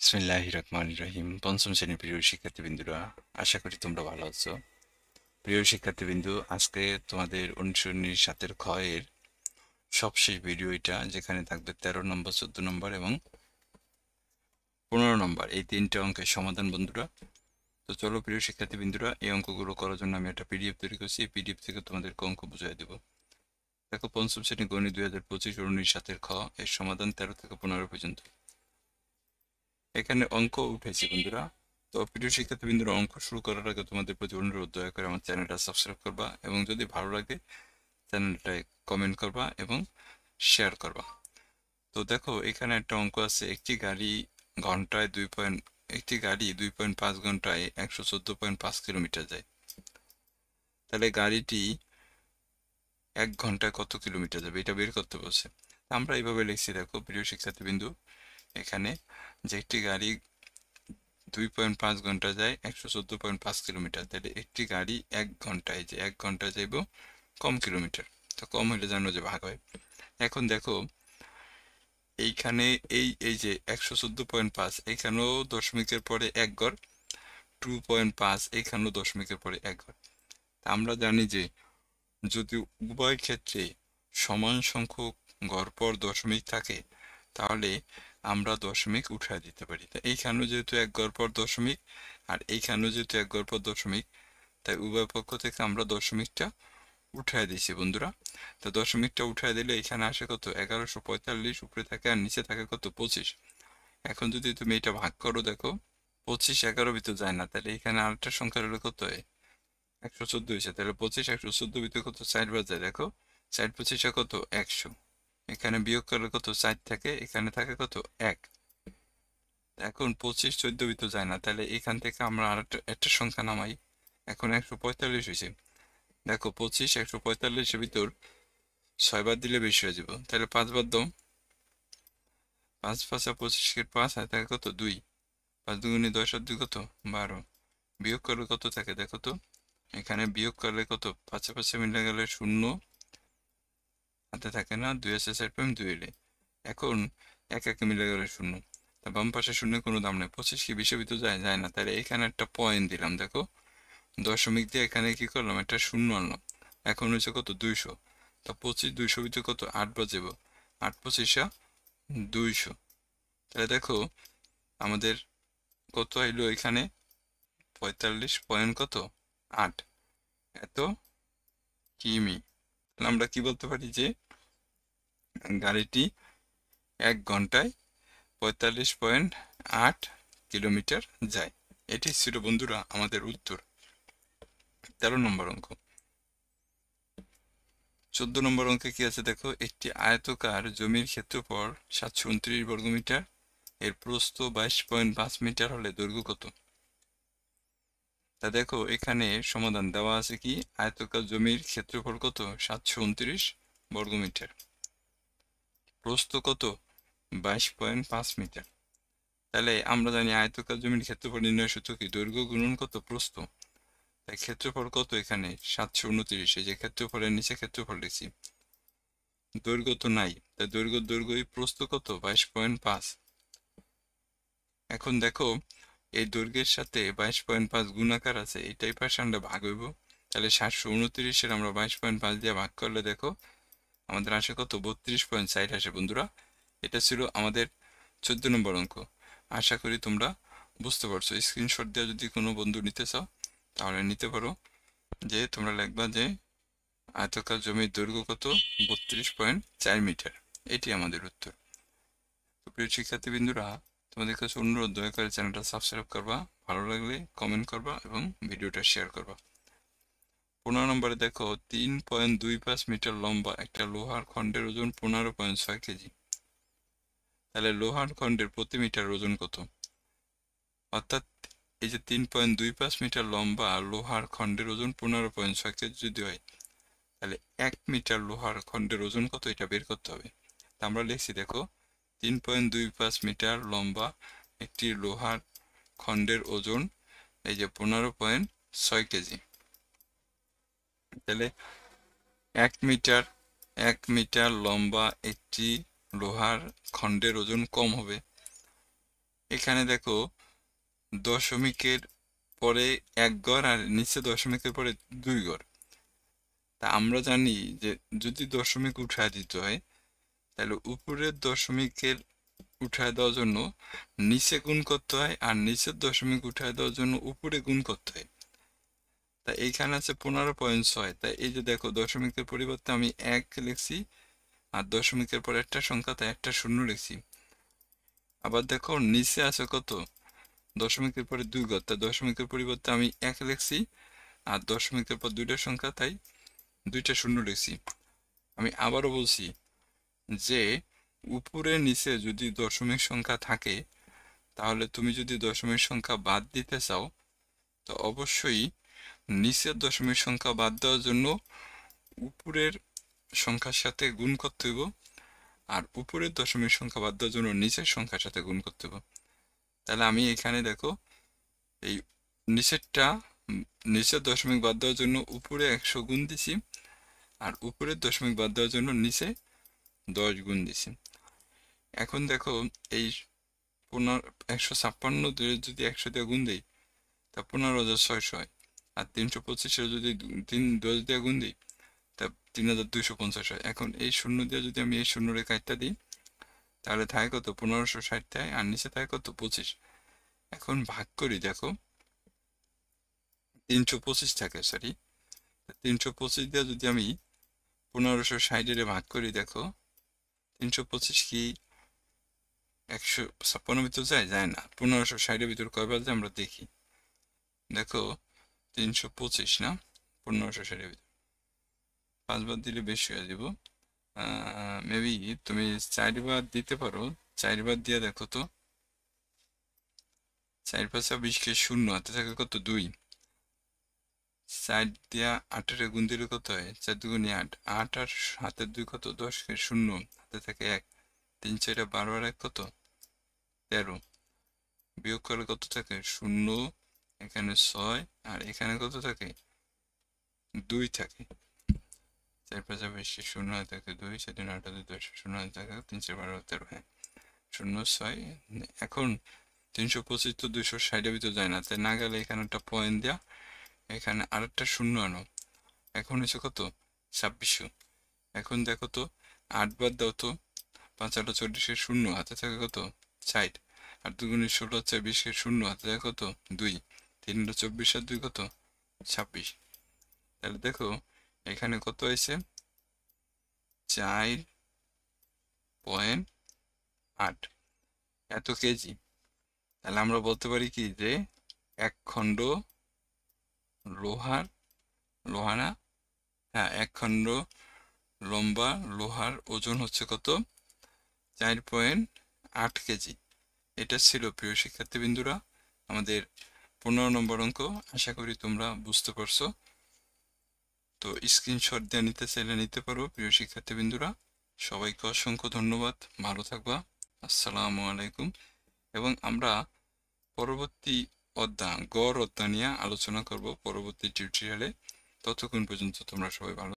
বিসমিল্লাহির রহমানির রহিম। পঞ্চম শ্রেণীর প্রিয় শিক্ষার্থীবৃন্দুরা, আশা করি তোমরা ভালো আছো। প্রিয় শিক্ষার্থীবৃন্দু, আজকে তোমাদের অনুসরণীর সাতের খ এর সবশেষ ভিডিও এটা, যেখানে থাকবে 13 নম্বর, 14 নম্বর এবং 15 নম্বর এই তিনটে অঙ্কের সমাধান বন্ধুরা। তো চলো প্রিয় শিক্ষার্থীবৃন্দুরা, এই অঙ্কগুলো করার জন্য আমি একটা পিডিএফ তৈরি করছি। এই পিডিএফ থেকে তোমাদেরকে অঙ্ক বুঝিয়ে দেবো। দেখো, পঞ্চম শ্রেণী গণিত 2025 অনুসরণীর সাতের খ এর সমাধান 13 থেকে 15 পর্যন্ত এখানে অঙ্ক উঠেছে বন্ধুরা। তো প্রিয় শিক্ষার্থীবৃন্দরা, অঙ্ক শুরু করার আগে তোমাদের প্রতি অনুরোধ, দয়া করে আমার চ্যানেলটা সাবস্ক্রাইব করবা এবং যদি ভালো লাগে চ্যানেলটায় কমেন্ট করবা এবং শেয়ার করবা। তো দেখো, এখানে একটা অঙ্ক আছে, একটি গাড়ি 2.5 ঘন্টায় 114.5 কিলোমিটার যায়। তাহলে গাড়িটি 1 ঘন্টায় কত কিলোমিটার যাবে এটা বের করতে বলছে। আমরা এইভাবে লিখছি, দেখো প্রিয় শিক্ষার্থীবৃন্দু, এখানে যে একটি গাড়ি 2.5 ঘন্টা যায় 114.5 কিলোমিটার, তাহলে একটি গাড়ি 1 ঘন্টায়, যে 1 ঘন্টায় যাইব কম কিলোমিটার, তো কম হলে জানো যে ভাগ হয়। এখন দেখো, এইখানে এই যে 114.5, এখানেও দশমিকের পরে 1 ঘর, 2.5 এখানেও দশমিকের পরে 1 ঘর। আমরা জানি যে যদি উভয় ক্ষেত্রে সমান সংখ্যক ঘর পর দশমিক থাকে, তাহলে আমরা দশমিক উঠায় দিতে পারি। তা এইখানেও যেহেতু 1 ঘর পর দশমিক, আর এইখানেও যেহেতু 1 ঘর পর দশমিক, তাই উভয় পক্ষ থেকে আমরা দশমিকটা উঠায় দিছি বন্ধুরা। তো দশমিকটা উঠায় দিলে এখানে আসে কত, 1145 উপরে থাকে, আর নিচে থাকে কত, 25। এখন যদি তুমি এটা ভাগ করো, দেখো 25 11 ভিতর যায় না, তাহলে এখানে আরেকটা সংখ্যা হলো কত, 114 হয়েছে। তাহলে 25 114 ভিতরে কত, 60 বার যায়। দেখো 60 25 কত, 100। এখানে বিয়োগ করলে কত, 4 থাকে, এখানে থাকে কত, 1। এখন 25 14 ভিতর যায় না, তাহলে এখান থেকে আমরা আর একটা সংখ্যা নামাই। এখন 145 হয়েছে। দেখো 25 145 ভিতর 6 বার দিলে বেশি হয়ে যাব, তাহলে 5 বার দাও। 5 5 25 5 আর থাকে কত, 2। 5 2 10 আর 2 কত, 12। বিয়োগ করলে কত থাকে দেখো তো, এখানে বিয়োগ করলে কত, 5 5 মিলে গেলে 0, হাতে থাকে না, 2 আছে 4 2 এলে। এখন 1 1 মিলে গেলে 0, তা বাম পাশে শূন্য কোনো দাম নেই। 25 কি 20 ভিতর যায়, যায় না, তাহলে এখানে একটা পয়েন্ট দিলাম। দেখো দশমিক দিয়ে এখানে কি করলাম, একটা শূন্য আনলাম। এখন হচ্ছে কত, 200। তা 25 200 ভিতরে কত, 8 বাজেব, 8 25 200। তাহলে দেখো আমাদের কত আইলো এখানে, 45 পয়েন্ট কত, 8 এত কিমি। তাহলে আমরা কি বলতে পারি যে গাড়িটি 1 ঘন্টায় 45.8 কিলোমিটার যায়। এটি ছিল বন্ধুরা আমাদের উত্তর। 13 নম্বর অঙ্ক। 14 নম্বর অঙ্কে কি আছে দেখো, একটি আয়তকার জমির ক্ষেত্রফল 729 বর্গমিটার, এর প্রস্থ 22.5 মিটার হলে দৈর্ঘ্য কত। তা দেখো, এখানে সমাধান দেওয়া আছে কি, আয়তকার জমির ক্ষেত্রফল কত, 729 বর্গমিটার, প্রস্থ কত, 22.5 মিটার। তাহলে আমরা জানি আয়তকার জমির ক্ষেত্রফল নির্ণয় সূত্র কি, দৈর্ঘ্য গুণন কত, প্রস্থ। তাই ক্ষেত্রফল কত, এখানে 729, এই যে ক্ষেত্রফলের নিচে ক্ষেত্রফল লিখছি, দৈর্ঘ্য তো নাই, তাই দৈর্ঘ্যই প্রস্থ কত, 22.5। এখন দেখো, এই দৈর্ঘ্যের সাথে 22.5 গুণাকার আছে, এইটাই পাশে আমরা ভাগ হইব। তাহলে 729-এর আমরা 22.5 দিয়ে ভাগ করলে দেখো আমাদের আসে কত, 32.4 আসে বন্ধুরা। এটা ছিল আমাদের 14 নম্বর অঙ্ক। আশা করি তোমরা বুঝতে পারছো। স্ক্রিনশট দিয়ে যদি কোনো বন্ধু নিতে চাও তাহলে নিতে পারো, যে তোমরা লিখবা যে আয়তকার জমির দৈর্ঘ্য কত, 32.4 মিটার। এটি আমাদের উত্তর। তো প্রিয় শিক্ষার্থীবৃন্দুরা, তোমাদের কাছে অনুরোধ, দয়া করে চ্যানেলটা সাবস্ক্রাইব করবা, ভালো লাগলে কমেন্ট করবা এবং ভিডিওটা শেয়ার করবা। 15 নম্বরে দেখো, 3.25 মিটার লম্বা একটা লোহার খণ্ডের ওজন 15.6 কেজি। তাহলে লোহার খণ্ডের প্রতি মিটার ওজন কত। অর্থাৎ এই যে 3.25 মিটার লম্বা লোহার খণ্ডের ওজন 15.6 কেজি যদি হয়, তাহলে 1 মিটার লোহার খণ্ডের ওজন কত, এটা বের করতে হবে। তা আমরা লিখছি, দেখো 3.25 মিটার লম্বা একটি লোহার খণ্ডের ওজন এই যে 15.6 কেজি। তাহলে 1 মিটার লম্বা একটি লোহার খণ্ডের ওজন কম হবে, এখানে দেখো দশমিকের পরে 1 ঘর আর নিচে দশমিকের পরে 2 ঘর। তা আমরা জানি যে যদি দশমিক উঠায় দিতে হয় তাহলে উপরের দশমিকের উঠায় দেওয়ার জন্য নিচে গুণ করতে হয়, আর নিচের দশমিক উঠায় দেওয়ার জন্য উপরে গুণ করতে হয়। তা এইখানে আছে 15.6। তাই এই যে দেখো দশমিকের পরিবর্তে আমি 1 লিখছি, আর দশমিকের পর একটা সংখ্যা তাই একটা শূন্য লিখছি। আবার দেখো নিচে আছে কত, দশমিকের পরে 2 ঘর, তাই দশমিকের পরিবর্তে আমি 1 লিখছি, আর দশমিকের পর দুইটা সংখ্যা তাই দুইটা শূন্য লিখছি। আমি আবারও বলছি যে উপরে নিচে যদি দশমিক সংখ্যা থাকে তাহলে তুমি যদি দশমিক সংখ্যা বাদ দিতে চাও তো অবশ্যই নিচের দশমিক সংখ্যা বাদ দেওয়ার জন্য উপরের সংখ্যার সাথে গুণ করতে হবে, আর উপরের দশমিক সংখ্যা বাদ দেওয়ার জন্য নিচের সংখ্যার সাথে গুণ করতে হবে। তাহলে আমি এখানে দেখো এই নিচেরটা নিচের দশমিক বাদ দেওয়ার জন্য উপরে 100 গুণ দিছি, আর উপরের দশমিক বাদ দেওয়ার জন্য নিচে 10 গুণ দিছি। এখন দেখো এই 156 যদি 100 দিয়ে গুণ দিই তা 15,600 হয়, আর 325 যদি 10 দিয়ে গুণ দিই তা 3,250 হয়। এখন এই শূন্য দিয়ে যদি আমি এই শূন্য রেখাটা দিই তাহলে থাকে কত, 1560 থাকে, আর নিচে থাকে কত, 25। এখন ভাগ করি, দেখো 325 থাকে, সরি 325 দিয়ে যদি আমি 1560 ভাগ করি, দেখো 325 কি 156 ভিতর যায় না, 1560 ভিতর কয়বার যায় আমরা দেখি। দেখো 325 না 1560 ভিতর 5 বার দিলে বেশি হয়ে যাব, মেবি তুমি 4 বার দিতে পারো। 4 বার দিয়ে দেখো তো, 4 5 20 কে শূন্য, হাতে থাকে কত, 2। 4 দিয়া 8 গুণ দিলে কত হয়, 4 দুগুণে 8, 8 আর হাতের 2 কত, 10 কে শূন্য, হাতে থাকে 1, 3 4 12 আর 1 কত, 13। বিয়োগ করলে কত থাকে, শূন্য, এখানে 6, আর এখানে কত থাকে, 2 থাকে। 4 5 20 শূন্য হাতে থাকে 2, 7 8 2 10 শূন্য হাতে থাকে 3 4 12 13, হ্যাঁ 0 6। এখন 325 তো 260 ভিতর যায় না, তাই না গেলে এখানে একটা পয়েন্ট দেয়া, এখানে আরেকটা শূন্য আনো। এখন হচ্ছে কত, 2600। এখন দেখো তো 8 বার দাও তো, 5 8 40 শূন্য, হাতে থাকে কত, 60, আর 2 গুণে 16 হচ্ছে 20 শূন্য, হাতে থাকে কত, 2, 3 24 আর 2 কত, 26। তাহলে দেখো এখানে কত হয়েছে, 4.8 এত কেজি। তাহলে আমরা বলতে পারি কি যে 1 খণ্ড লোহার, লোহা না, হ্যাঁ 1 খণ্ড লম্বা লোহার ওজন হচ্ছে কত, 4.8 কেজি। এটা ছিল প্রিয় শিক্ষার্থীবৃন্দুরা আমাদের 15 নম্বর অঙ্ক। আশা করি তোমরা বুঝতে পারছো। তো স্ক্রিনশট দিয়ে নিতে চাইলে নিতে পারো প্রিয় শিক্ষার্থীবৃন্দুরা। সবাইকে অসংখ্য ধন্যবাদ, ভালো থাকবা, আসসালামু আলাইকুম। এবং আমরা পরবর্তী গড় অধ্যায় নিয়ে আলোচনা করব পরবর্তী টিউটোরিয়ালে। ততক্ষণ পর্যন্ত তোমরা সবাই ভালো